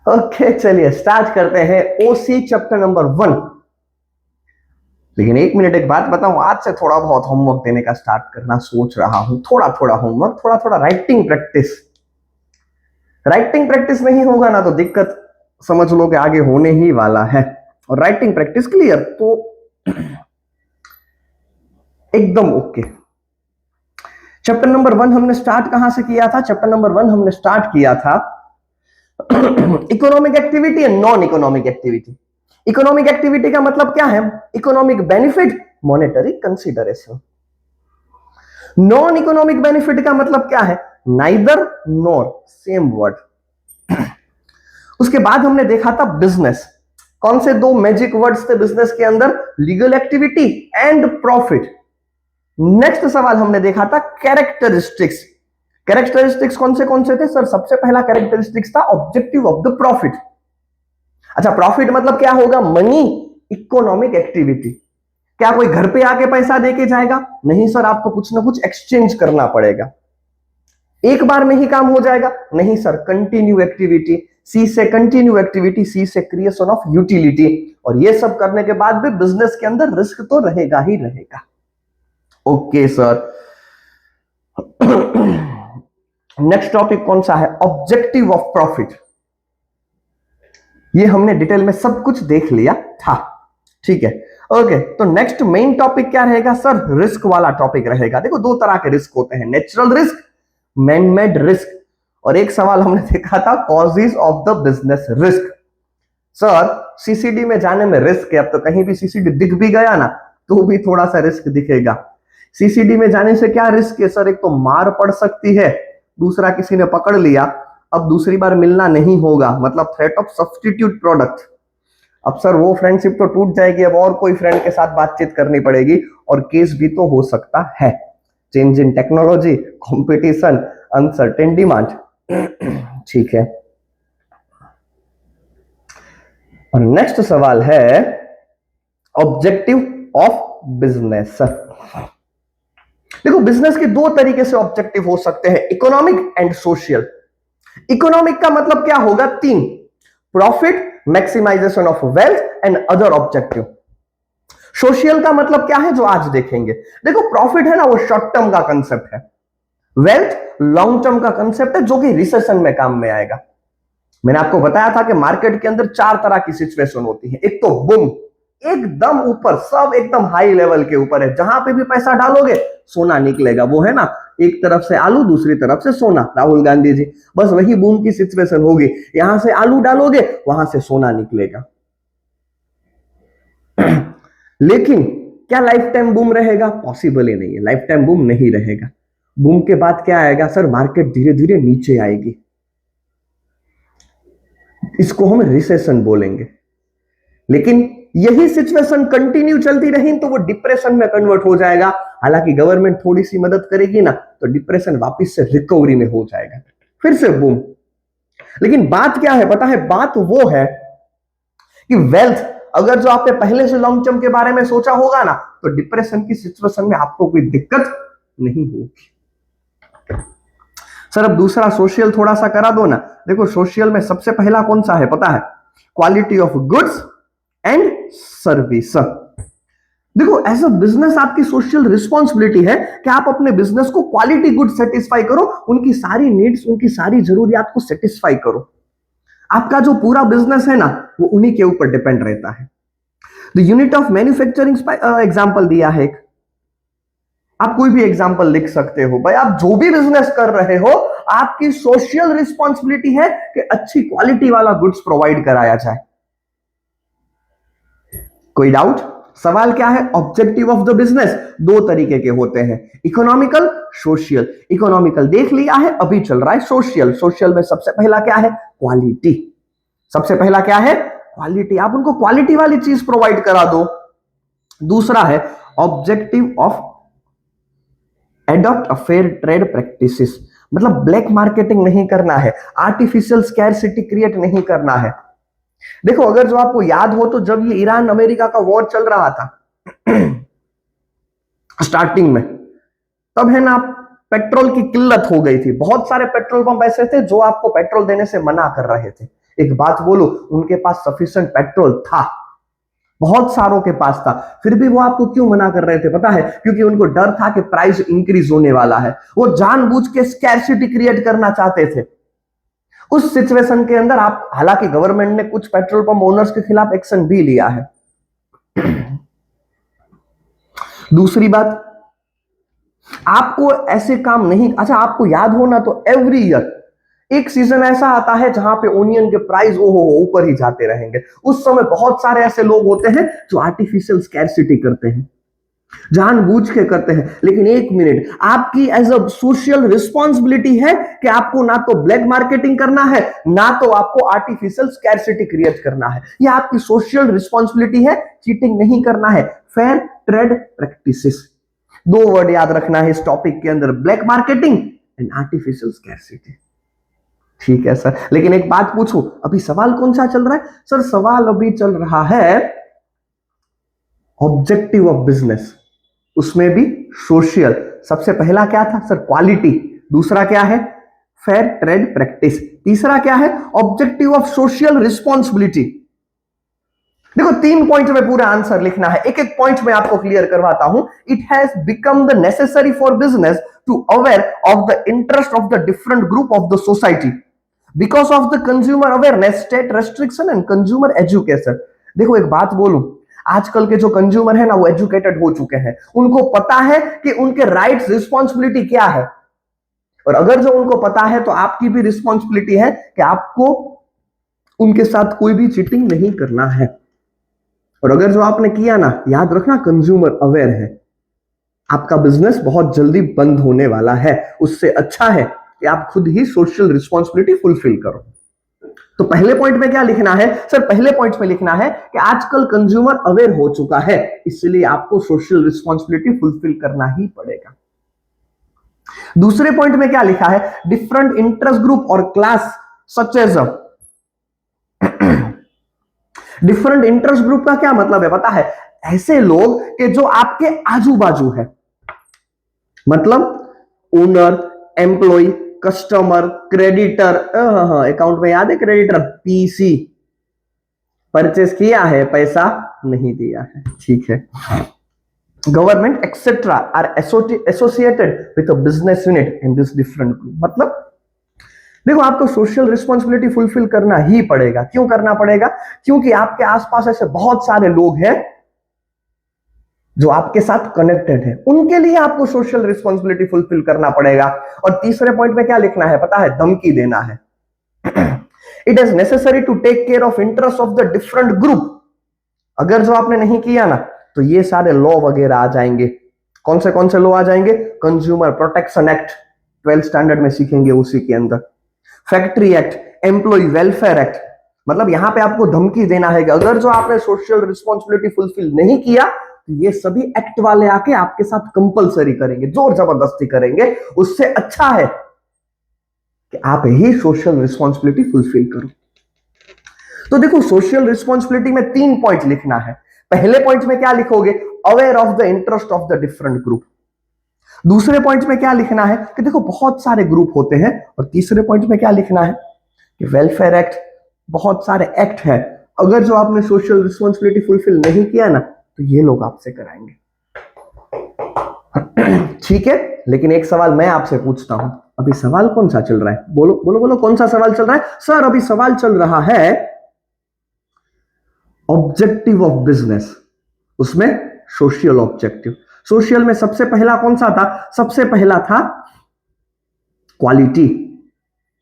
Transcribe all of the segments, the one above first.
Okay चलिए start करते हैं ओसी चैप्टर नंबर 1। लेकिन एक मिनट एक बात बताऊं, आज से थोड़ा बहुत होमवर्क देने का स्टार्ट करना सोच रहा हूं। थोड़ा थोड़ा होमवर्क, थोड़ा थोड़ा राइटिंग प्रैक्टिस। राइटिंग प्रैक्टिस नहीं होगा ना तो दिक्कत समझ लो कि आगे होने ही वाला है। और राइटिंग प्रैक्टिस क्लियर तो एकदम ओके। चैप्टर नंबर 1 हमने स्टार्ट कहां से किया था? चैप्टर नंबर 1 हमने स्टार्ट किया था economic activity and non economic activity. Economic activity का मतलब क्या है? Economic benefit, monetary consideration. Non economic benefit का मतलब क्या है? Neither nor, same word. उसके बाद हमने देखा था बिजनेस। कौन से दो मैजिक वर्ड्स थे बिजनेस के अंदर? Legal activity and profit. Next सवाल हमने देखा था कैरेक्टरिस्टिक्स। कैरेक्टरिस्टिक्स कौन से थे सर? सबसे पहला कैरेक्टरिस्टिक्स था ऑब्जेक्टिव ऑफ द प्रॉफिट। अच्छा, प्रॉफिट मतलब क्या होगा? Money, economic activity. क्या कोई घर पे आके पैसा देके जाएगा? नहीं सर, आपको कुछ ना कुछ एक्सचेंज करना पड़ेगा। एक बार में ही काम हो जाएगा? नहीं सर, कंटिन्यू एक्टिविटी। सी से कंटिन्यू एक्टिविटी, सी से क्रिएशन ऑफ यूटिलिटी। और ये सब करने के बाद भी बिजनेस के अंदर रिस्क तो रहेगा ही रहेगा। Okay sir. नेक्स्ट टॉपिक कौन सा है? Objective of profit. ये हमने डिटेल में सब कुछ देख लिया था, ठीक है। ओके, तो नेक्स्ट मेन टॉपिक क्या रहेगा सर? रिस्क वाला टॉपिक रहेगा। देखो दो तरह के रिस्क होते हैं, natural risk, man made risk. और एक सवाल हमने देखा था causes of the business risk. Sir CCD में जाने में रिस्क है, अब तो कहीं भी सीसीडी दिख भी गया ना तो भी थोड़ा सा रिस्क दिखेगा। सीसीडी में जाने से क्या रिस्क है सर? एक तो मार पड़ सकती है, दूसरा किसी ने पकड़ लिया, अब दूसरी बार मिलना नहीं होगा, मतलब थ्रेट ऑफ सब्स्टिट्यूट प्रोडक्ट। अब सर वो फ्रेंडशिप तो टूट जाएगी, अब और कोई फ्रेंड के साथ बातचीत करनी पड़ेगी और केस भी तो हो सकता है। Change in technology, competition, uncertain demand. ठीक है। और नेक्स्ट सवाल है ऑब्जेक्टिव ऑफ बिजनेस। देखो बिजनेस के दो तरीके से ऑब्जेक्टिव हो सकते हैं, इकोनॉमिक एंड सोशल। इकोनॉमिक का मतलब क्या होगा? तीन, profit, maximisation of wealth and other objective. Social का मतलब क्या है जो आज देखेंगे। देखो प्रॉफिट है ना, वो शॉर्ट टर्म का कंसेप्ट है। वेल्थ लॉन्ग टर्म का कंसेप्ट है जो कि रिसेशन में काम में आएगा। मैंने आपको बताया था कि मार्केट के अंदर चार तरह की सिचुएशन होती है। एक तो बूम, एकदम ऊपर, सब एकदम हाई लेवल के ऊपर है, जहां पे भी पैसा डालोगे सोना निकलेगा। वो है ना, एक तरफ से आलू दूसरी तरफ से सोना, राहुल गांधी जी, बस वही बूम की सिचुएशन होगी। यहां से आलू डालोगे वहां से सोना निकलेगा। लेकिन क्या लाइफ टाइम बूम रहेगा? पॉसिबल ही नहीं है, लाइफ टाइम बूम नहीं रहेगा। बूम के बाद क्या आएगा सर? मार्केट धीरे धीरे नीचे आएगी, इसको हम रिसेशन बोलेंगे। लेकिन यही सिचुएशन कंटिन्यू चलती रही तो वो डिप्रेशन में कन्वर्ट हो जाएगा। हालांकि गवर्नमेंट थोड़ी सी मदद करेगी ना तो डिप्रेशन वापस से रिकवरी में हो जाएगा, फिर से बूम। लेकिन बात क्या है पता है? बात वो है कि वेल्थ, अगर जो आपने पहले से लॉन्ग टर्म के बारे में सोचा होगा ना तो डिप्रेशन की सिचुएशन में आपको कोई दिक्कत नहीं होगी। सर अब दूसरा सोशल थोड़ा सा करा दो ना। देखो सोशल में सबसे पहला कौन सा है पता है? Quality of goods and service. देखो एज अ बिजनेस आपकी सोशल रिस्पॉन्सिबिलिटी है कि आप अपने बिजनेस को क्वालिटी गुड सेटिस्फाई करो, उनकी सारी नीड्स, उनकी सारी जरूरियात को सेटिस्फाई करो। आपका जो पूरा बिजनेस है ना वो उन्हीं के ऊपर डिपेंड रहता है। The unit of manufacturing example दिया है एक, आप कोई भी एग्जांपल लिख सकते हो। भाई आप जो भी बिजनेस कर रहे हो आपकी सोशल रिस्पॉन्सिबिलिटी है कि अच्छी क्वालिटी वाला गुड्स प्रोवाइड कराया जाए। कोई डाउट? सवाल क्या है? ऑब्जेक्टिव ऑफ द बिजनेस दो तरीके के होते हैं, इकोनॉमिकल, सोशल। इकोनॉमिकल देख लिया है, अभी चल रहा है सोशल। सोशल में सबसे पहला क्या है? क्वालिटी। सबसे पहला क्या है? क्वालिटी। आप उनको क्वालिटी वाली चीज प्रोवाइड करा दो। दूसरा है objective of adopt a fair trade practices, मतलब ब्लैक मार्केटिंग नहीं करना है, आर्टिफिशियल स्कैरसिटी क्रिएट नहीं करना है। देखो अगर जो आपको याद हो तो जब ये ईरान अमेरिका का वॉर चल रहा था स्टार्टिंग में, तब है ना पेट्रोल की किल्लत हो गई थी। बहुत सारे पेट्रोल पंप ऐसे थे जो आपको पेट्रोल देने से मना कर रहे थे। एक बात बोलो, उनके पास सफिशिएंट पेट्रोल था, बहुत सारों के पास था, फिर भी वो आपको क्यों मना कर रहे थे पता है? क्योंकि उनको डर था कि प्राइस इंक्रीज होने वाला है। वो जानबूझ के स्कैर्सिटी क्रिएट करना चाहते थे। उस सिचुएशन के अंदर आप, हालांकि गवर्नमेंट ने कुछ पेट्रोल पंप ओनर्स के खिलाफ एक्शन भी लिया है। दूसरी बात, आपको ऐसे काम नहीं, अच्छा आपको याद हो ना, तो एवरी ईयर एक सीजन ऐसा आता है जहां पे ओनियन के प्राइस ओहो ऊपर ही जाते रहेंगे। उस समय बहुत सारे ऐसे लोग होते हैं जो आर्टिफिशियल स्कैर्सिटी करते हैं, जानबूझ के करते हैं। लेकिन एक मिनट, आपकी एज अ सोशल रिस्पॉन्सिबिलिटी है कि आपको ना तो ब्लैक मार्केटिंग करना है, ना तो आपको आर्टिफिशियल स्कैर्सिटी क्रिएट करना है। यह आपकी सोशल रिस्पॉन्सिबिलिटी है, चीटिंग नहीं करना है। फेयर ट्रेड प्रैक्टिसेस, दो वर्ड याद रखना है इस टॉपिक के अंदर, black marketing and artificial scarcity. ठीक है सर, लेकिन एक बात पूछूं, अभी सवाल कौन सा चल रहा है? सर सवाल अभी चल रहा है ऑब्जेक्टिव ऑफ बिजनेस, उसमें भी सोशल। सबसे पहला क्या था सर? क्वालिटी। दूसरा क्या है? Fair trade practice. तीसरा क्या है? Objective of social responsibility. देखो 3 पॉइंट में पूरा आंसर लिखना है, एक एक पॉइंट में आपको क्लियर करवाता हूं। It has become the necessary for business to aware of the interest of the different group of the society because of the consumer awareness, state restriction and consumer education. देखो एक बात बोलूं, आजकल के जो कंज्यूमर है ना, वो एजुकेटेड हो चुके हैं, उनको पता है कि उनके राइट्स रिस्पॉन्सिबिलिटी क्या है। और अगर जो उनको पता है तो आपकी भी रिस्पॉन्सिबिलिटी है कि आपको उनके साथ कोई भी चीटिंग नहीं करना है। और अगर जो आपने किया ना, याद रखना कंज्यूमर अवेयर है, आपका बिजनेस बहुत जल्दी बंद होने वाला है। उससे अच्छा है कि आप खुद ही सोशल रिस्पॉन्सिबिलिटी फुलफिल करो। तो पहले पॉइंट में क्या लिखना है सर? पहले पॉइंट में लिखना है कि आजकल कंज्यूमर अवेयर हो चुका है, इसलिए आपको सोशल रिस्पॉन्सिबिलिटी फुलफिल करना ही पड़ेगा। दूसरे पॉइंट में क्या लिखा है? डिफरेंट इंटरेस्ट ग्रुप और class such as different interest group का क्या मतलब है पता है? ऐसे लोग कि जो आपके आजू बाजू है, मतलब owner, employee, customer, creditor. Account में याद है क्रेडिटर, पीसी, परचेस किया है पैसा नहीं दिया है, ठीक है। Government etcetera are associated with a business unit in this different group. मतलब देखो आपको सोशल रिस्पॉन्सिबिलिटी फुलफिल करना ही पड़ेगा। क्यों करना पड़ेगा? क्योंकि आपके आसपास ऐसे बहुत सारे लोग हैं जो आपके साथ कनेक्टेड है, उनके लिए आपको सोशल रिस्पॉन्सिबिलिटी फुलफिल करना पड़ेगा। और तीसरे पॉइंट में क्या लिखना है पता है? धमकी देना है। It is necessary to take care of interest of the different group. अगर जो आपने नहीं किया ना, तो ये सारे लॉ वगैरह आ जाएंगे। कौन से लॉ आ जाएंगे? Consumer protection act, 12th standard में सीखेंगे उसी के अंदर। Factory act, employee welfare act. मतलब यहां पे आपको धमकी देना है कि अगर जो आपने सोशल रिस्पॉन्सिबिलिटी फुलफिल नहीं किया, तो ये सभी एक्ट वाले आके आपके साथ कंपलसरी करेंगे, जोर जबरदस्ती करेंगे। उससे अच्छा है कि आप ही सोशल रिस्पॉन्सिबिलिटी फुलफिल करो। तो देखो सोशल रिस्पॉन्सिबिलिटी में 3 पॉइंट लिखना है। पहले पॉइंट में क्या लिखोगे? Aware of the interest of the different group. दूसरे पॉइंट में क्या लिखना है कि देखो बहुत सारे ग्रुप होते हैं। और तीसरे पॉइंट में क्या लिखना है कि वेलफेयर एक्ट, बहुत सारे एक्ट है, अगर जो आपने सोशल रिस्पॉन्सिबिलिटी फुलफिल नहीं किया ना, तो ये लोग आपसे कराएंगे। ठीक है, लेकिन एक सवाल मैं आपसे पूछता हूं, अभी सवाल कौन सा चल रहा है? बोलो बोलो बोलो, कौन सा सवाल चल रहा है? सर अभी सवाल चल रहा है ऑब्जेक्टिव ऑफ बिजनेस, उसमें सोशल ऑब्जेक्टिव। सोशल में सबसे पहला कौन सा था? सबसे पहला था क्वालिटी,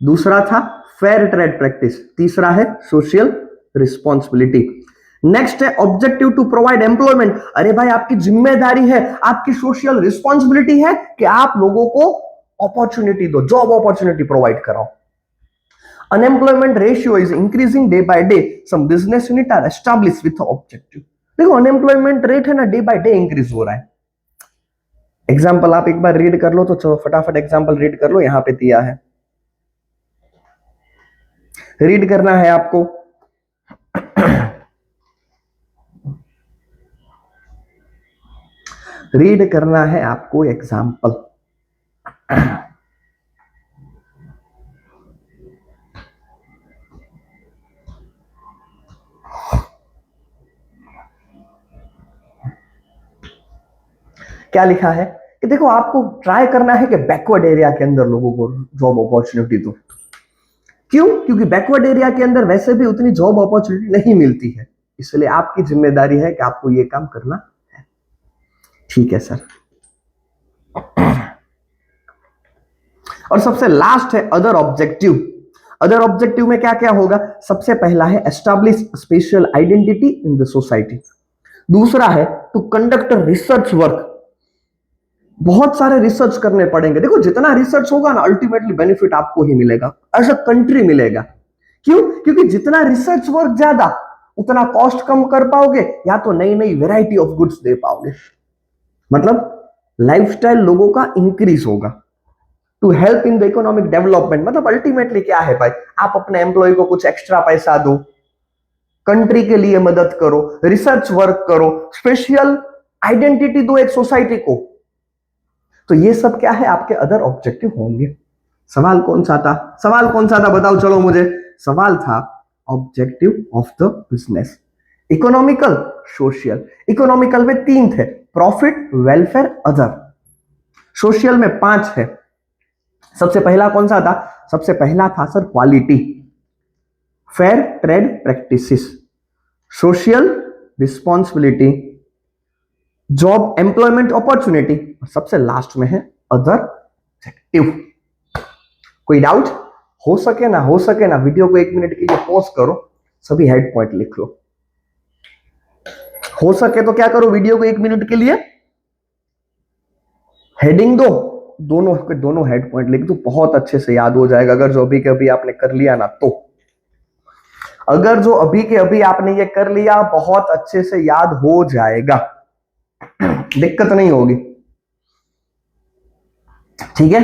दूसरा था फेयर ट्रेड प्रैक्टिस, तीसरा है सोशल रिस्पॉन्सिबिलिटी। नेक्स्ट है ऑब्जेक्टिव टू प्रोवाइड एम्प्लॉयमेंट। अरे भाई आपकी जिम्मेदारी है, आपकी सोशल रिस्पॉन्सिबिलिटी है कि आप लोगों को अपॉर्चुनिटी दो, जॉब अपॉर्चुनिटी प्रोवाइड कराओ। Unemployment ratio is increasing day by day, some business unit are established with objective. देखो अनएम्प्लॉयमेंट रेट है ना, डे बाय डे इंक्रीज हो रहा है। एग्जाम्पल आप एक बार रीड कर लो, तो चलो फटाफट एग्जाम्पल रीड कर लो, यहां पे दिया है, रीड करना है आपको। रीड करना है आपको एग्जाम्पल। क्या लिखा है कि देखो आपको ट्राई करना है कि बैकवर्ड एरिया के अंदर लोगों को जॉब अपॉर्चुनिटी दो। क्यों? क्योंकि बैकवर्ड एरिया के अंदर वैसे भी उतनी जॉब अपॉर्चुनिटी नहीं मिलती है, इसलिए आपकी जिम्मेदारी है कि आपको ये काम करना है। ठीक है सर। और सबसे लास्ट है अदर ऑब्जेक्टिव। अदर ऑब्जेक्टिव में क्या क्या होगा? सबसे पहला है establish special identity in the society. दूसरा है टू कंडक्ट रिसर्च वर्क। बहुत सारे रिसर्च करने पड़ेंगे। देखो जितना रिसर्च होगा ना, अल्टीमेटली बेनिफिट आपको ही मिलेगा, एज अ कंट्री मिलेगा। क्यों? क्योंकि जितना रिसर्च वर्क ज्यादा, उतना कॉस्ट कम कर पाओगे, या तो नई नई वेराइटी ऑफ गुड्स दे पाओगे, मतलब लाइफस्टाइल लोगों का इंक्रीज होगा। To help in the economic development, मतलब अल्टीमेटली क्या है भाई, आप अपने एम्प्लॉय को कुछ एक्स्ट्रा पैसा दो, कंट्री के लिए मदद करो, रिसर्च वर्क करो, स्पेशल आइडेंटिटी दो एक सोसाइटी को। तो ये सब क्या है, आपके अदर ऑब्जेक्टिव होंगे। सवाल कौन सा था? सवाल कौन सा था बताओ चलो मुझे। सवाल था objective of the business. Economical, social. Economical में 3 थे, प्रॉफिट, वेलफेयर, अदर। सोशल में 5 है। सबसे पहला कौन सा था? सबसे पहला था sir quality, fair trade practices, social responsibility, job employment opportunity, और सबसे लास्ट में है अदर ऑब्जेक्टिव। कोई डाउट? हो सके ना वीडियो को 1 मिनट के लिए पॉज करो, सभी हेड पॉइंट लिख लो। हो सके तो क्या करो, वीडियो को 1 मिनट के लिए हेडिंग दो, दोनों के दोनों हेड पॉइंट लिख दो, बहुत अच्छे से याद हो जाएगा। अगर जो अभी के अभी आपने कर लिया ना, तो अगर जो अभी के अभी आपने ये कर लिया, बहुत अच्छे से याद हो जाएगा, दिक्कत नहीं होगी। ठीक है,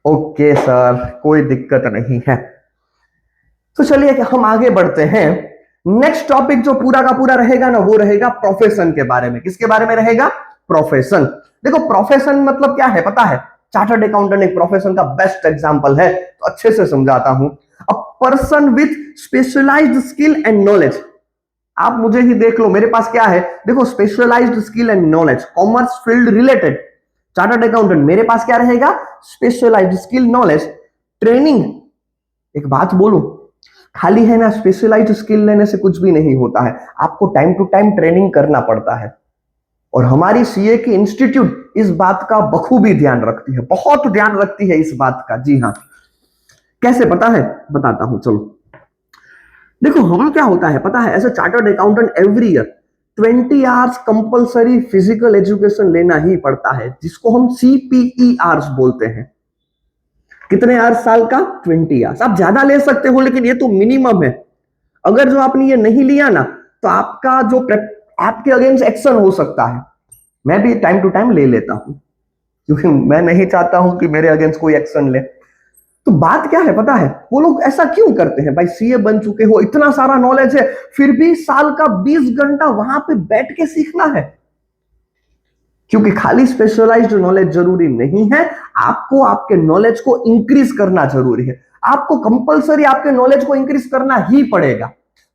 ओके सर, कोई दिक्कत नहीं है। तो चलिए हम आगे बढ़ते हैं। नेक्स्ट टॉपिक जो पूरा का पूरा रहेगा ना, वो रहेगा प्रोफेशन के बारे में। किसके बारे में रहेगा? प्रोफेशन। देखो प्रोफेशन मतलब क्या है पता है? चार्टर्ड अकाउंटेंट एक प्रोफेशन का बेस्ट एग्जांपल है, तो अच्छे से समझाता हूं। A person with specialised skill and knowledge. आप मुझे ही देख लो, मेरे पास क्या है, देखो specialised skill and knowledge, commerce field related. Chartered accountant मेरे पास क्या रहेगा? Specialised skill, knowledge, training. एक बात बोलूं, खाली है ना स्पेशलाइज्ड स्किल लेने से कुछ भी नहीं होता है, आपको टाइम टू टाइम ट्रेनिंग करना पड़ता है। और हमारी सीए की इंस्टीट्यूट इस बात का बखूबी ध्यान रखती है, बहुत ध्यान रखती है इस बात का। जी हाँ, कैसे पता है? बताता हूं चलो। देखो हमें क्या होता है पता है, as a chartered accountant every year 20 hours compulsory physical education लेना ही पड़ता है, जिसको हम CPE आवर्स बोलते हैं। कितने आवर्स साल का? 20 आवर्स। आप ज्यादा ले सकते हो, लेकिन ये तो मिनिमम है। अगर जो आपने ये नहीं लिया ना, तो आपका जो आपके अगेंस्ट एक्शन हो सकता है। मैं भी टाइम टू टाइम ले लेता हूं, क्योंकि मैं नहीं चाहता हूं कि मेरे अगेंस्ट कोई एक्शन ले। तो बात क्या है पता है, वो लोग ऐसा क्यों करते हैं? भाई सीए बन चुके हो, इतना सारा नॉलेज है, फिर भी साल का 20 घंटा वहां पे बैठ के सीखना है। क्योंकि खाली स्पेशलाइज्ड नॉलेज जरूरी नहीं है, आपको आपके नॉलेज को इंक्रीज करना जरूरी है। आपको कंपलसरी आपके नॉलेज को इंक्रीज करना ही पड़ेगा,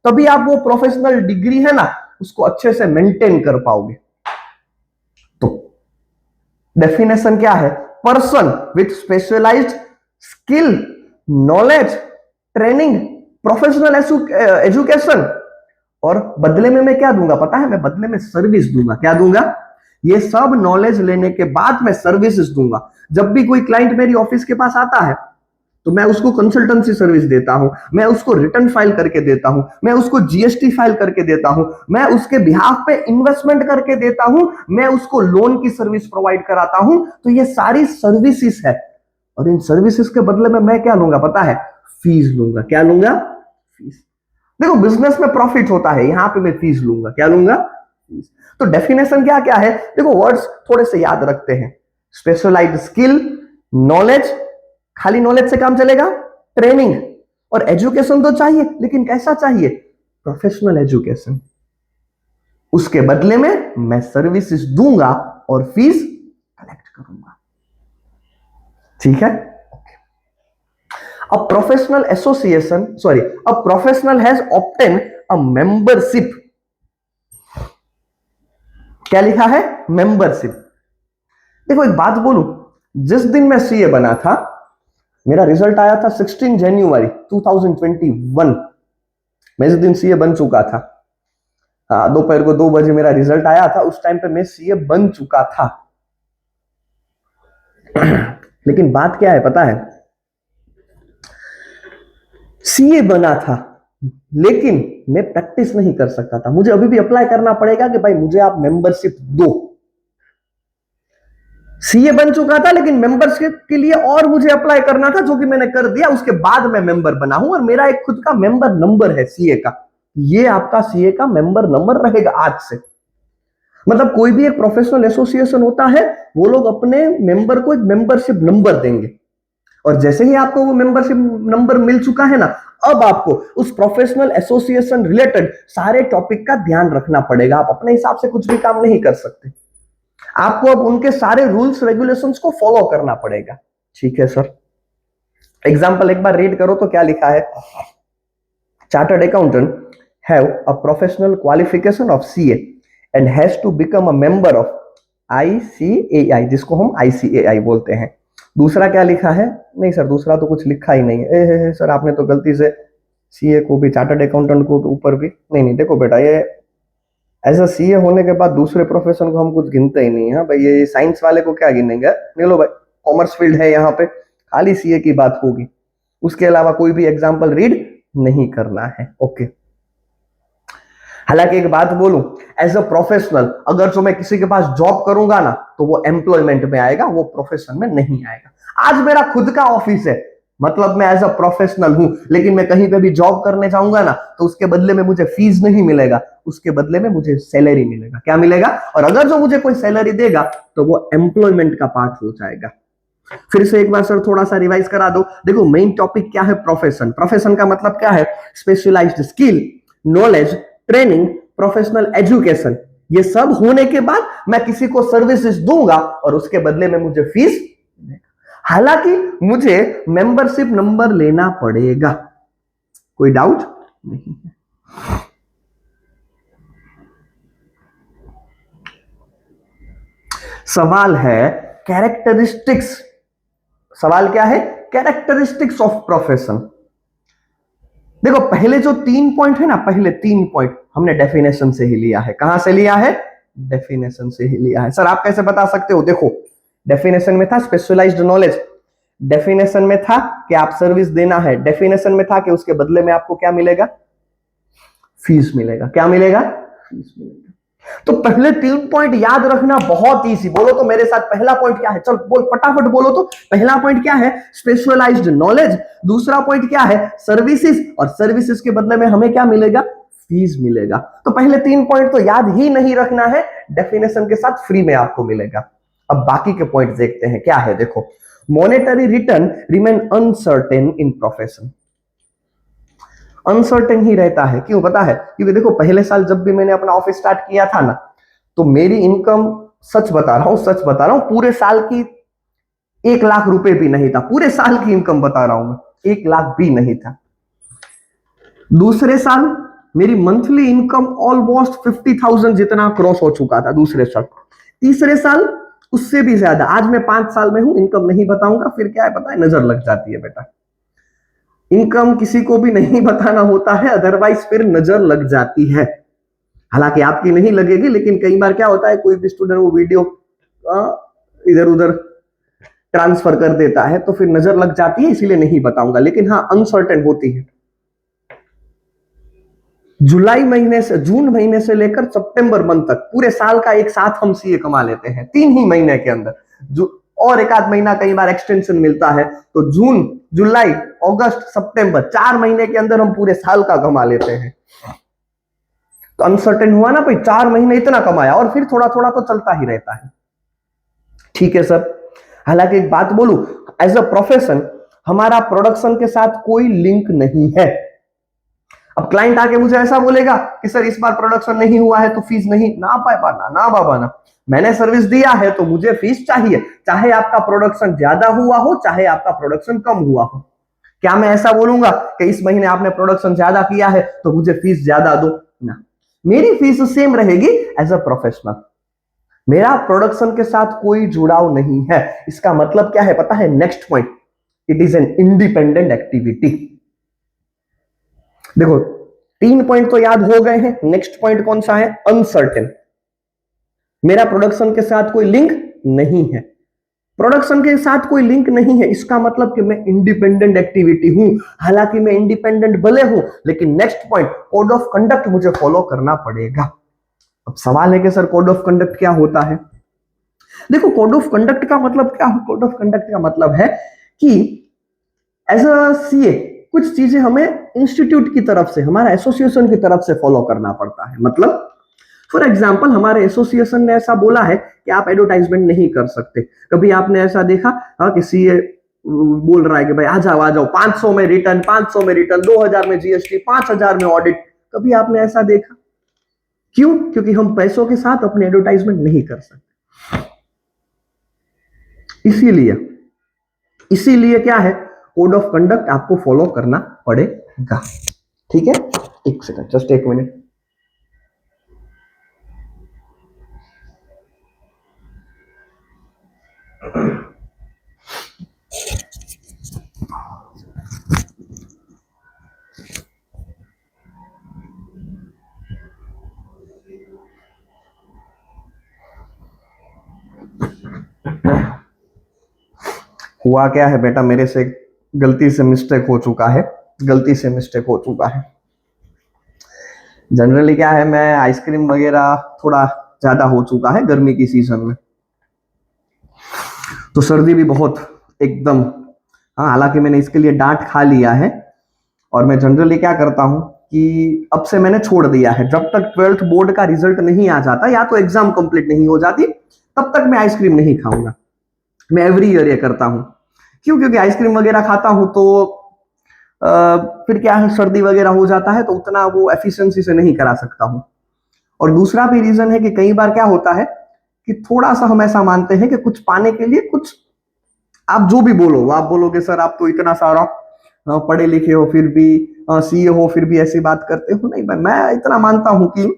तभी आप वो प्रोफेशनल डिग्री है ना, उसको अच्छे से मेंटेन कर पाओगे। तो डेफिनेशन क्या है? Person with specialised skill, knowledge, training, professional education. और बदले में मैं क्या दूंगा पता है? मैं बदले में सर्विस दूंगा। क्या दूंगा? ये सब नॉलेज लेने के बाद मैं सर्विसेज दूंगा। जब भी कोई क्लाइंट मेरी ऑफिस के पास आता है, तो मैं उसको कंसल्टेंसी सर्विस देता हूं, मैं उसको रिटर्न फाइल करके देता हूं, मैं उसको जीएसटी फाइल करके देता हूं, मैं उसके बिहाफ पे इन्वेस्टमेंट करके देता हूं, मैं उसको लोन की सर्विस प्रोवाइड कराता हूं। तो ये सारी सर्विसेज है, और इन सर्विसेज के बदले में मैं क्या लूंगा पता है? फीस लूंगा। क्या लूंगा? फीस। देखो बिजनेस में प्रॉफिट होता है, यहां पे मैं फीस लूंगा। क्या लूंगा? फीस। तो डेफिनेशन क्या क्या है? देखो वर्ड्स थोड़े से याद रखते हैं। स्पेशलाइज्ड स्किल, नॉलेज, खाली नॉलेज से काम चलेगा? ट्रेनिंग और एजुकेशन तो चाहिए, लेकिन कैसा चाहिए? Professional education. उसके बदले में मैं सर्विसेज दूंगा और फीस कलेक्ट करूंगा। ठीक है? A professional association, sorry, a professional has obtained a membership क्या लिखा है? मेंबरशिप। देखो एक बात बोलूं, जिस दिन मैं सीए बना था, मेरा रिजल्ट आया था 16 जनवरी 2021। मैं जिस दिन सीए बन चुका था, हाँ, दोपहर को 2 बजे मेरा रिजल्ट आया था, उस टाइम पे मैं सीए बन चुका था। लेकिन बात क्या है पता है, सीए बना था लेकिन मैं प्रैक्टिस नहीं कर सकता था। मुझे अभी भी अप्लाई करना पड़ेगा कि भाई मुझे आप मेंबरशिप दो। सीए बन चुका था लेकिन मेंबरशिप के लिए और मुझे अप्लाई करना था, जो कि मैंने कर दिया। उसके बाद मैं मेंबर बना हूं और मेरा एक खुद का मेंबर नंबर है सीए का। ये आपका सीए का मेंबर नंबर रहेगा आज से। मतलब कोई भी एक प्रोफेशनल एसोसिएशन होता है, वो लोग अपने मेंबर को एक मेंबरशिप नंबर देंगे, और जैसे ही आपको वो मेंबरशिप नंबर मिल चुका है ना, अब आपको उस प्रोफेशनल एसोसिएशन रिलेटेड सारे टॉपिक का ध्यान रखना पड़ेगा। आप अपने हिसाब से कुछ भी काम नहीं कर सकते, आपको अब उनके सारे रूल्स रेगुलेशंस को फॉलो करना पड़ेगा। ठीक है सर, एग्जाम्पल एक बार रीड करो तो क्या लिखा है? Chartered accountant have a professional qualification of CA and has to become a member of ICAI, जिसको हम आईसीएआई बोलते हैं। दूसरा क्या लिखा है? नहीं सर, दूसरा तो कुछ लिखा ही नहीं है। सर आपने तो गलती से सीए को भी, चार्टर्ड अकाउंटेंट को ऊपर भी, नहीं देखो बेटा, ये ऐसा सीए होने के बाद दूसरे प्रोफेशन को हम कुछ गिनते ही नहीं है भाई। ये साइंस वाले को क्या गिनेंगे? ले लो भाई, कॉमर्स फील्ड है यहाँ पे, खाली सीए की बात होगी, उसके अलावा कोई भी एग्जाम्पल रीड नहीं करना है। ओके। हालांकि एक बात बोलूं, एज अ प्रोफेशनल अगर जो मैं किसी के पास जॉब करूंगा ना, तो वो एम्प्लॉयमेंट में आएगा, वो प्रोफेशन में नहीं आएगा। आज मेरा खुद का ऑफिस है, मतलब मैं एज अ प्रोफेशनल हूं, लेकिन मैं कहीं पे भी जॉब करने जाऊंगा ना, तो उसके बदले में मुझे फीस नहीं मिलेगा, उसके बदले में मुझे सैलरी मिलेगा। क्या मिलेगा? और अगर जो मुझे कोई सैलरी देगा तो वो एम्प्लॉयमेंट का पार्ट हो जाएगा। फिर से एक बार सर थोड़ा सा रिवाइज करा दो। देखो मेन टॉपिक क्या है? प्रोफेशन। प्रोफेशन का मतलब क्या है? Specialised skill, knowledge, training, professional education. ये सब होने के बाद मैं किसी को सर्विसेज दूंगा और उसके बदले में मुझे फीस। हालांकि मुझे मेंबरशिप नंबर लेना पड़ेगा, कोई डाउट नहीं है। सवाल है कैरेक्टरिस्टिक्स। सवाल क्या है? Characteristics of profession. देखो पहले जो 3 पॉइंट है ना, पहले 3 पॉइंट हमने डेफिनेशन से ही लिया है। कहां से लिया है? डेफिनेशन से ही लिया है। सर आप कैसे बता सकते हो? देखो डेफिनेशन में था स्पेशलाइज्ड नॉलेज, डेफिनेशन में था कि आप सर्विस देना है, डेफिनेशन में था कि उसके बदले में आपको क्या मिलेगा? फीस मिलेगा। क्या मिलेगा? फीस मिलेगा। तो पहले 3 पॉइंट याद रखना बहुत इजी। बोलो तो मेरे साथ, पहला पॉइंट क्या है? चल बोल फटाफट बोलो तो। पहला पॉइंट क्या है? Specialised knowledge. दूसरा पॉइंट क्या है? सर्विसेज, और सर्विसेज के बदले में हमें क्या मिलेगा? फीस मिलेगा। तो पहले 3 पॉइंट तो याद ही नहीं रखना है, डेफिनेशन के साथ फ्री में आपको मिलेगा। अब बाकी के पॉइंट देखते हैं क्या है। देखो monetary return remain uncertain in profession. Uncertain ही रहता है। क्यों पता है? क्योंकि देखो पहले साल जब भी मैंने अपना ऑफिस स्टार्ट किया था ना, तो मेरी इनकम, सच बता रहा हूं, सच बता रहा हूं, पूरे साल की 1 लाख रुपए भी नहीं था। पूरे साल की इनकम बता रहा हूं मैं, 1 लाख भी नहीं था। दूसरे साल मेरी मंथली इनकम ऑलमोस्ट 50,000 जितना क्रॉस हो चुका था दूसरे साल। तीसरे साल उससे भी ज्यादा। आज मैं 5 साल में हूं, इनकम नहीं बताऊंगा, फिर क्या है पता है, नजर लग जाती है बेटा। इनकम किसी को भी नहीं बताना होता है, अदरवाइज फिर नजर लग जाती है। हालांकि आपकी नहीं लगेगी, लेकिन कई बार क्या होता है, कोई भी स्टूडेंट वो वीडियो इधर उधर ट्रांसफर कर देता है, तो फिर नजर लग जाती है, इसीलिए नहीं बताऊंगा। लेकिन हाँ अनसर्टेन होती है। जुलाई महीने से, जून महीने से लेकर सितंबर मंथ तक, पूरे साल का एक साथ हम सीए कमा लेते हैं 3 ही महीने के अंदर। और एक आध महीना कई बार एक्सटेंशन मिलता है, तो जून, जुलाई, अगस्त, सितंबर, 4 महीने के अंदर हम पूरे साल का कमा लेते हैं। तो अनसर्टेन हुआ ना भाई, 4 महीने इतना कमाया और फिर थोड़ा थोड़ा तो चलता ही रहता है। ठीक है सर। हालांकि एक बात बोलूं, एज अ प्रोफेशन हमारा प्रोडक्शन के साथ कोई लिंक नहीं है। अब क्लाइंट आके मुझे ऐसा बोलेगा कि सर इस बार प्रोडक्शन नहीं हुआ है तो फीस नहीं, ना पापा ना, ना बाबा ना। मैंने सर्विस दिया है तो मुझे फीस चाहिए, चाहे आपका प्रोडक्शन ज्यादा हुआ हो, चाहे आपका प्रोडक्शन कम हुआ हो। क्या मैं ऐसा बोलूंगा कि इस महीने आपने प्रोडक्शन ज्यादा किया है तो मुझे फीस ज्यादा दो? ना, मेरी फीस सेम रहेगी एज अ प्रोफेशनल। मेरा प्रोडक्शन के साथ कोई जुड़ाव नहीं है। इसका मतलब क्या है पता है? Next point, it is an independent activity. देखो 3 पॉइंट तो याद हो गए हैं। नेक्स्ट पॉइंट कौन सा है? अनसर्टेन। मेरा प्रोडक्शन के साथ कोई लिंक नहीं है। प्रोडक्शन के साथ कोई लिंक नहीं है, इसका मतलब कि मैं इंडिपेंडेंट एक्टिविटी हूं। हालांकि मैं इंडिपेंडेंट भले हूं, लेकिन next point, code of conduct मुझे फॉलो करना पड़ेगा। अब सवाल है कि सर कोड ऑफ कंडक्ट क्या होता है? देखो कोड ऑफ कंडक्ट का मतलब क्या है? कोड ऑफ कंडक्ट का मतलब है कि एज अ सीए कुछ चीजें हमें इंस्टीट्यूट की तरफ से, हमारा एसोसिएशन की तरफ से फॉलो करना पड़ता है। मतलब फॉर एग्जाम्पल हमारे एसोसिएशन ने ऐसा बोला है कि आप एडवर्टाइजमेंट नहीं कर सकते। कभी आपने ऐसा देखा हाँ कि सीए बोल रहा है कि भाई आ जाओ 500 में रिटर्न, 500 में रिटर्न, 2000 में जीएसटी, 5000 में ऑडिट? कभी आपने ऐसा देखा? क्यों? क्योंकि हम पैसों के साथ अपने एडवर्टाइजमेंट नहीं कर सकते। इसीलिए इसीलिए क्या है, कोड ऑफ कंडक्ट आपको फॉलो करना पड़ेगा। ठीक है, एक सेकंड, जस्ट एक मिनट। हुआ क्या है बेटा, मेरे से गलती से मिस्टेक हो चुका है, गलती से मिस्टेक हो चुका है। जनरली क्या है, मैं आइसक्रीम वगैरह थोड़ा ज्यादा हो चुका है गर्मी की सीजन में, तो सर्दी भी बहुत एकदम। हाँ, हालांकि मैंने इसके लिए डांट खा लिया है। और मैं जनरली क्या करता हूँ कि अब से मैंने छोड़ दिया है, जब तक 12th बोर्ड का रिजल्ट नहीं आ जाता या तो एग्जाम कंप्लीट नहीं हो जाती, तब तक मैं आइसक्रीम नहीं खाऊंगा। मैं एवरी ईयर ये करता हूँ। क्यों? क्योंकि आइसक्रीम वगैरह खाता हूँ तो फिर क्या है, सर्दी वगैरह हो जाता है तो उतना वो एफिशिएंसी से नहीं करा सकता हूँ। और दूसरा भी रीजन है कि कई बार क्या होता है कि थोड़ा सा हम ऐसा मानते हैं कि कुछ पाने के लिए कुछ, आप जो भी बोलो, आप बोलोगे सर आप तो इतना सारा पढ़े लिखे हो फिर भी सीए हो फिर भी ऐसी बात करते हो। नहीं भाई, मैं इतना मानता हूं कि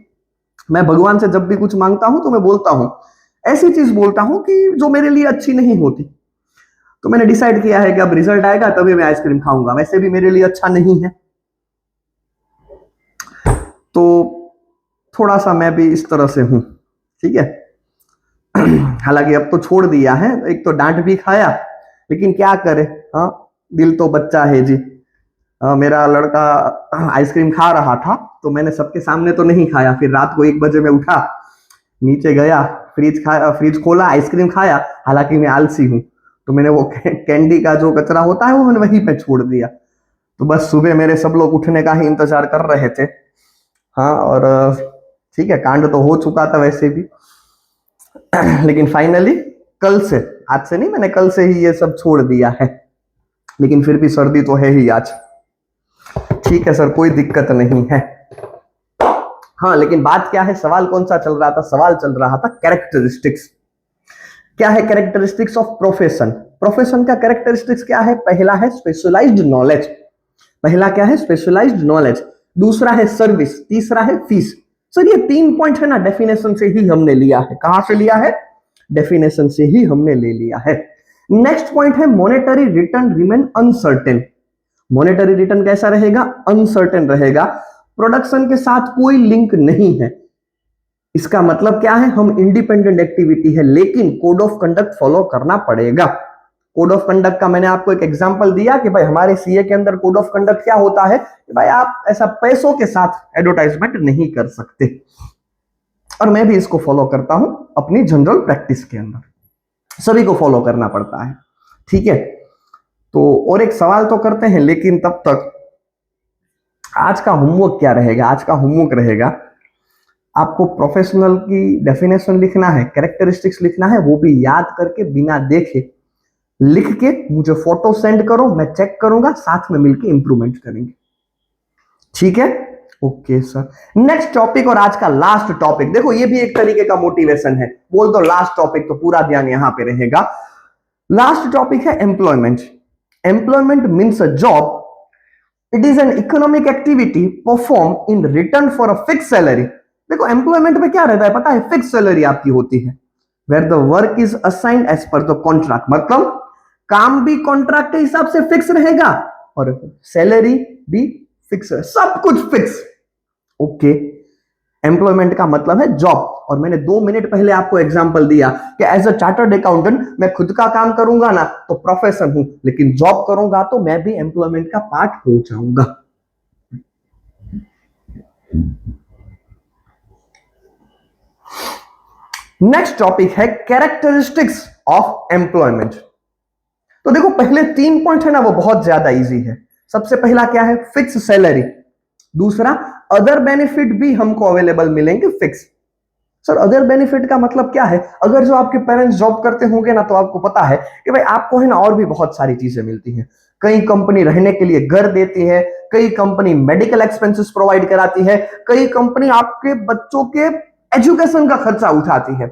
मैं भगवान से जब भी कुछ मांगता हूं तो मैं बोलता हूं, ऐसी चीज बोलता हूं कि जो मेरे लिए अच्छी नहीं होती। तो मैंने डिसाइड किया है कि अब रिजल्ट आएगा तभी मैं आइसक्रीम खाऊंगा, वैसे भी मेरे लिए अच्छा नहीं है। तो थोड़ा सा मैं भी इस तरह से हूं। ठीक है, हालांकि अब तो छोड़ दिया है, एक तो डांट भी खाया, लेकिन क्या करे, हाँ, दिल तो बच्चा है जी। मेरा लड़का आइसक्रीम खा रहा था तो मैंने सबके सामने तो नहीं खाया, फिर रात को 1 बजे में उठा, नीचे गया, फ्रिज खोला, आइसक्रीम खाया। हालांकि मैं आलसी हूँ, तो मैंने वो कैंडी का जो कचरा होता है वो मैंने वहीं पे छोड़ दिया। तो बस सुबह मेरे सब लोग उठने का ही इंतजार कर रहे थे। हाँ, और ठीक है, कांड तो हो चुका था वैसे भी। लेकिन फाइनली कल से, आज से नहीं, मैंने कल से ही ये सब छोड़ दिया है। लेकिन फिर भी सर्दी तो है ही आज। ठीक है सर, कोई दिक्कत नहीं है। हाँ, लेकिन बात क्या है, सवाल कौन सा चल रहा था? सवाल चल रहा था कैरेक्टरिस्टिक्स। क्या है कैरेक्टरिस्टिक्स ऑफ प्रोफेशन? प्रोफेशन का कैरेक्टरिस्टिक्स क्या है? पहला है स्पेशलाइज्ड नॉलेज। पहला क्या है? Specialised knowledge. दूसरा है सर्विस, तीसरा है फीस। सर ये 3 पॉइंट है ना, डेफिनेशन से ही हमने लिया है। कहां से लिया है? डेफिनेशन से ही हमने ले लिया है। नेक्स्ट पॉइंट है monetary return remain uncertain. Monetary return कैसा रहेगा? अनसर्टेन रहेगा। प्रोडक्शन के साथ कोई लिंक नहीं है। इसका मतलब क्या है? हम इंडिपेंडेंट एक्टिविटी है, लेकिन कोड ऑफ कंडक्ट फॉलो करना पड़ेगा। कोड ऑफ कंडक्ट का मैंने आपको एक एग्जांपल दिया कि भाई हमारे सीए के अंदर कोड ऑफ कंडक्ट क्या होता है कि भाई आप ऐसा पैसों के साथ एडवर्टाइजमेंट नहीं कर सकते। और मैं भी इसको फॉलो करता हूं अपनी जनरल प्रैक्टिस के अंदर, सभी को फॉलो करना पड़ता है। ठीक है, तो और एक सवाल तो करते हैं, लेकिन तब तक आज का होमवर्क क्या रहेगा? आज का होमवर्क रहेगा आपको प्रोफेशनल की डेफिनेशन लिखना है, कैरेक्टरिस्टिक्स लिखना है, वो भी याद करके बिना देखे लिख के मुझे फोटो सेंड करो, मैं चेक करूंगा, साथ में मिलकर इंप्रूवमेंट करेंगे। ठीक है, ओके सर। नेक्स्ट टॉपिक और आज का लास्ट टॉपिक, देखो ये भी एक तरीके का मोटिवेशन है, बोल दो लास्ट टॉपिक तो पूरा ध्यान यहां पे रहेगा। लास्ट टॉपिक है employment. Employment means a job, it is an economic activity perform in return for a fix salary. देखो एम्प्लॉयमेंट में क्या रहता है पता है? फिक्स सैलरी आपकी होती है। Where the work is assigned as per the contract, मतलब काम भी कॉन्ट्रैक्ट के हिसाब से फिक्स रहेगा और सैलरी भी फिक्स है, सब कुछ फिक्स। ओके, एम्प्लॉयमेंट का मतलब है जॉब। और मैंने 2 मिनट पहले आपको एग्जांपल दिया कि एज अ चार्टर्ड अकाउंटेंट मैं खुद का काम करूंगा ना तो प्रोफेशन हूं, लेकिन जॉब करूंगा तो मैं भी एम्प्लॉयमेंट का पार्ट हो जाऊंगा। नेक्स्ट टॉपिक है कैरेक्टरिस्टिक्स ऑफ एम्प्लॉयमेंट। तो देखो पहले 3 पॉइंट है ना वो बहुत ज्यादा इजी है। सबसे पहला क्या है, फिक्स सैलरी। दूसरा, अदर बेनिफिट भी हमको अवेलेबल मिलेंगे फिक्स। सर अदर बेनिफिट का मतलब क्या है, अगर जो आपके पेरेंट्स जॉब करते होंगे ना तो आपको पता है कि भाई आपको है ना और भी बहुत सारी चीजें मिलती हैं। कई कंपनी रहने के लिए घर देती है, कई कंपनी मेडिकल एक्सपेंसेस प्रोवाइड कराती है, कई कंपनी आपके बच्चों के एजुकेशन का खर्चा उठाती है।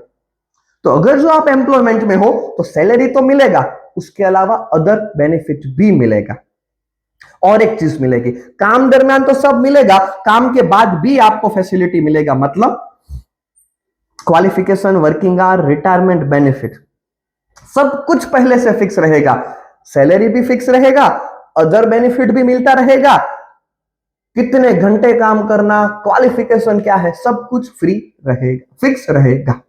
तो अगर जो आप एम्प्लॉयमेंट में हो तो सैलरी तो मिलेगा, उसके अलावा अदर बेनिफिट भी मिलेगा। और एक चीज मिलेगी, काम दरमियान तो सब मिलेगा, काम के बाद भी आपको फैसिलिटी मिलेगा, मतलब qualification, working hour, retirement benefit, सब कुछ पहले से फिक्स रहेगा। सैलरी भी फिक्स रहेगा, अदर बेनिफिट भी मिलता रहेगा, कितने घंटे काम करना, क्वालिफिकेशन क्या है, सब कुछ फ्री रहेगा, फिक्स रहेगा।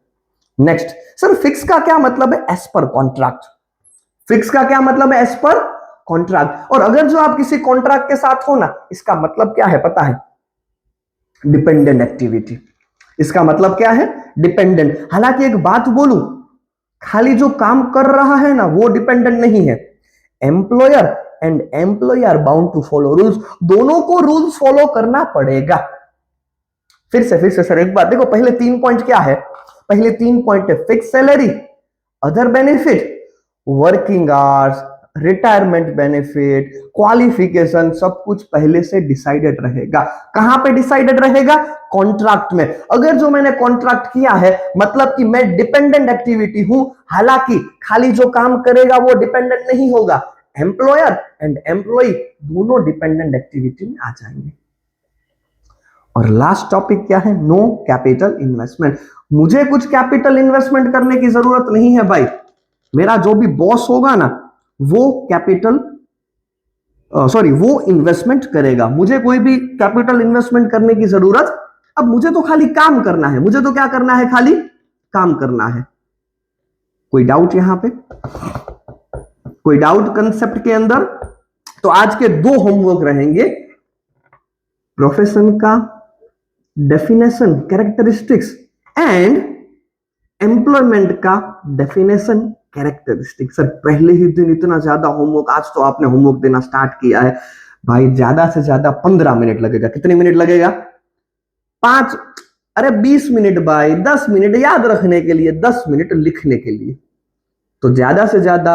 नेक्स्ट, सर फिक्स का क्या मतलब है, एज पर कॉन्ट्रैक्ट। फिक्स का क्या मतलब है, एज पर कॉन्ट्रैक्ट। और अगर जो आप किसी कॉन्ट्रैक्ट के साथ हो ना, इसका मतलब क्या है पता है, डिपेंडेंट एक्टिविटी। इसका मतलब क्या है, डिपेंडेंट। हालांकि एक बात बोलूं, खाली जो काम कर रहा है ना वो डिपेंडेंट नहीं है, employer and employ are bound to follow rules, दोनों को रूल्स फॉलो करना पड़ेगा। फिर से सर एक बात देखो, पहले 3 पॉइंट क्या है, पहले 3 पॉइंट है fix salary, other benefit, working hours, retirement benefit, qualification, सब कुछ पहले से डिसाइडेड रहेगा। कहां पे डिसाइडेड रहेगा, कॉन्ट्रैक्ट में। अगर जो मैंने कॉन्ट्रैक्ट किया है मतलब कि मैं डिपेंडेंट एक्टिविटी हूं, हालांकि खाली जो काम करेगा वो डिपेंडेंट नहीं होगा, एम्प्लॉयर एंड एम्प्लॉय दोनों डिपेंडेंट एक्टिविटी में आ जाएंगे। और लास्ट टॉपिक क्या है, नो कैपिटल इन्वेस्टमेंट। मुझे कुछ कैपिटल इन्वेस्टमेंट करने की जरूरत नहीं है भाई, मेरा जो भी बॉस होगा ना वो कैपिटल वो इन्वेस्टमेंट करेगा, मुझे कोई भी कैपिटल इन्वेस्टमेंट करने की जरूरत, अब मुझे तो खाली काम करना है, मुझे तो क्या करना है, खाली काम करना है। कोई डाउट यहां पे, कोई डाउट कंसेप्ट के अंदर? तो आज के 2 होमवर्क रहेंगे, प्रोफेशन का डेफिनेशन कैरेक्टरिस्टिक्स एंड एम्प्लॉयमेंट का डेफिनेशन कैरेक्टरिस्टिक। सर पहले ही दिन इतना ज्यादा होमवर्क, आज तो आपने होमवर्क देना स्टार्ट किया है भाई, ज्यादा से ज्यादा 15 मिनट लगेगा। कितने मिनट लगेगा, 5, अरे 20 मिनट भाई, 10 मिनट याद रखने के लिए, 10 मिनट लिखने के लिए, तो ज्यादा से ज्यादा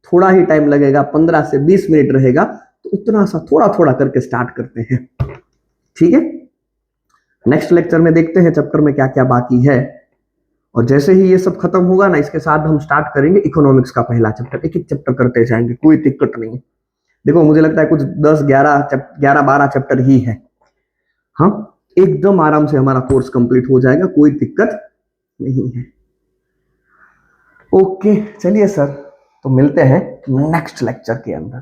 थोड़ा ही टाइम लगेगा, 15 से 20 मिनट रहेगा। तो उतना सा थोड़ा थोड़ा करके स्टार्ट करते हैं, ठीक है। नेक्स्ट लेक्चर में देखते हैं चैप्टर में क्या क्या बाकी है, और जैसे ही ये सब खत्म होगा ना इसके साथ हम स्टार्ट करेंगे इकोनॉमिक्स का पहला चैप्टर। एक एक चैप्टर करते जाएंगे, कोई दिक्कत नहीं है। देखो मुझे लगता है कुछ 10 11 12 चैप्टर ही है, हाँ एकदम आराम से हमारा कोर्स कंप्लीट हो जाएगा, कोई दिक्कत नहीं है। ओके चलिए सर, तो मिलते हैं नेक्स्ट लेक्चर के अंदर।